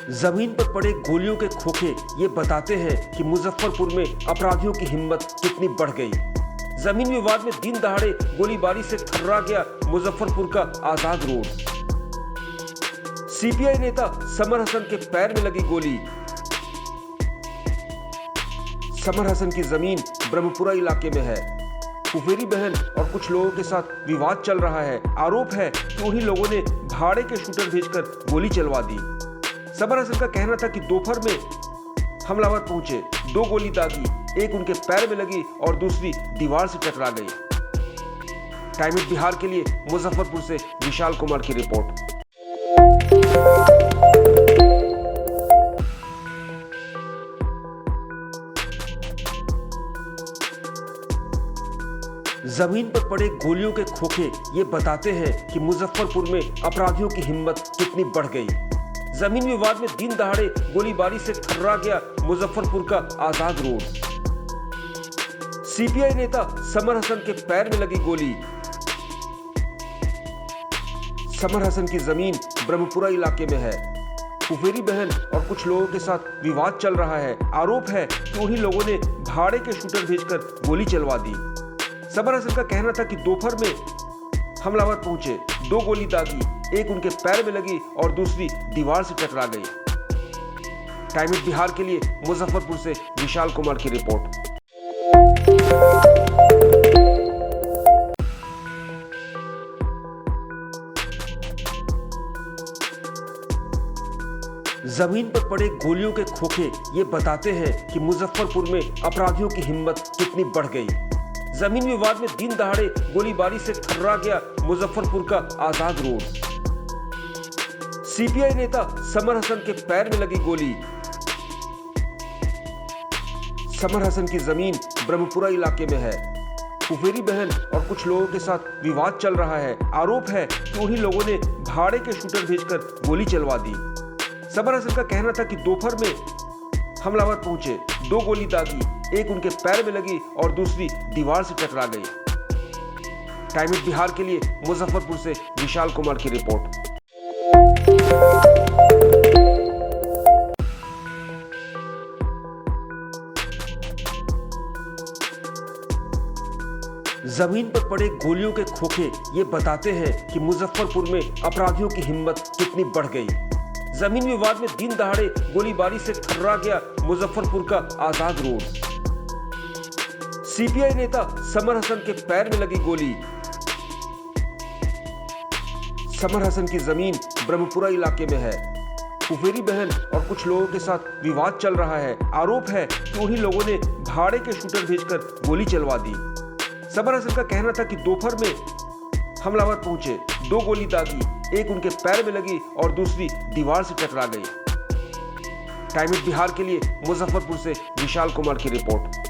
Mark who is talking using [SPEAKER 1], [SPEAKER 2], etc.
[SPEAKER 1] जमीन पर पड़े गोलियों के खोखे ये बताते हैं कि मुजफ्फरपुर में अपराधियों की हिम्मत कितनी बढ़ गई। जमीन विवाद में दिन दहाड़े गोलीबारी से थर्रा गया मुजफ्फरपुर का आजाद रोड। सीपीआई नेता समर हसन के पैर में लगी गोली। समर हसन की जमीन ब्रह्मपुरा इलाके में है। कुफेरी बहन और कुछ लोगों के साथ विवाद चल रहा है। आरोप है कि उन्हीं लोगों ने भाड़े के शूटर भेजकर गोली चलवा दी। समर हसन का कहना था कि दोपहर में हमलावर पहुंचे, 2 गोली दागी, एक उनके पैर में लगी और दूसरी दीवार से टकरा गई। टाइम एट बिहार के लिए मुजफ्फरपुर से विशाल कुमार की रिपोर्ट। जमीन पर पड़े गोलियों के खोखे ये बताते हैं कि मुजफ्फरपुर में अपराधियों की हिम्मत कितनी बढ़ गई। जमीन विवाद में दिन दहाड़े गोलीबारी से थर्रा गया मुजफ्फरपुर का आजाद रोड। सीपीआई नेता समर हसन के पैर में लगी गोली। समर हसन की जमीन ब्रह्मपुरा इलाके में है। कुफेरी बहन और कुछ लोगों के साथ विवाद चल रहा है। आरोप है कि उन्हीं लोगों ने भाड़े के शूटर भेजकर गोली चलवा दी। समर हसन का कहना था कि दोपहर में हमलावर पहुंचे, 2 गोली दागी, एक उनके पैर में लगी और दूसरी दीवार से टकरा गई। टाइम एट बिहार के लिए मुजफ्फरपुर से विशाल कुमार की रिपोर्ट। जमीन पर पड़े गोलियों के खोखे ये बताते हैं कि मुजफ्फरपुर में अपराधियों की हिम्मत कितनी बढ़ गई। जमीन विवाद में दिन दहाड़े गोलीबारी से थर्रा गया मुजफ्फरपुर का आजाद रोड। सीपीआई नेता समर हसन के पैर में लगी गोली। समर हसन की जमीन ब्रह्मपुरा इलाके में है। कुफेरी बहन और कुछ लोगों के साथ विवाद चल रहा है। आरोप है कि उन्हीं लोगों ने भाड़े के शूटर भेजकर गोली चलवा दी। समर हसन का कहना था कि दोपहर में हमलावर पहुंचे, 2 गोली दागी, एक उनके पैर में लगी और दूसरी दीवार से टकरा गई। टाइम एट बिहार के लिए मुजफ्फरपुर से विशाल कुमार की रिपोर्ट। जमीन पर पड़े गोलियों के खोखे ये बताते हैं कि मुजफ्फरपुर में अपराधियों की हिम्मत कितनी बढ़ गई। जमीन विवाद में दिन दहाड़े गोलीबारी से थर्रा गया मुजफ्फरपुर का आजाद रोड। सीपीआई नेता समर हसन के पैर में लगी गोली। समर हसन की जमीन ब्रह्मपुरा इलाके में है। कुफेरी बहन और कुछ लोगों के साथ विवाद चल रहा है। आरोप है कि उन्हीं लोगों ने भाड़े के शूटर भेजकर गोली चलवा दी। समर हसन का कहना था कि दोपहर में हमलावर पहुंचे, 2 गोली दागी, एक उनके पैर में लगी और दूसरी दीवार से टकरा गई। टाइम एट बिहार के लिए मुजफ्फरपुर से विशाल कुमार की रिपोर्ट।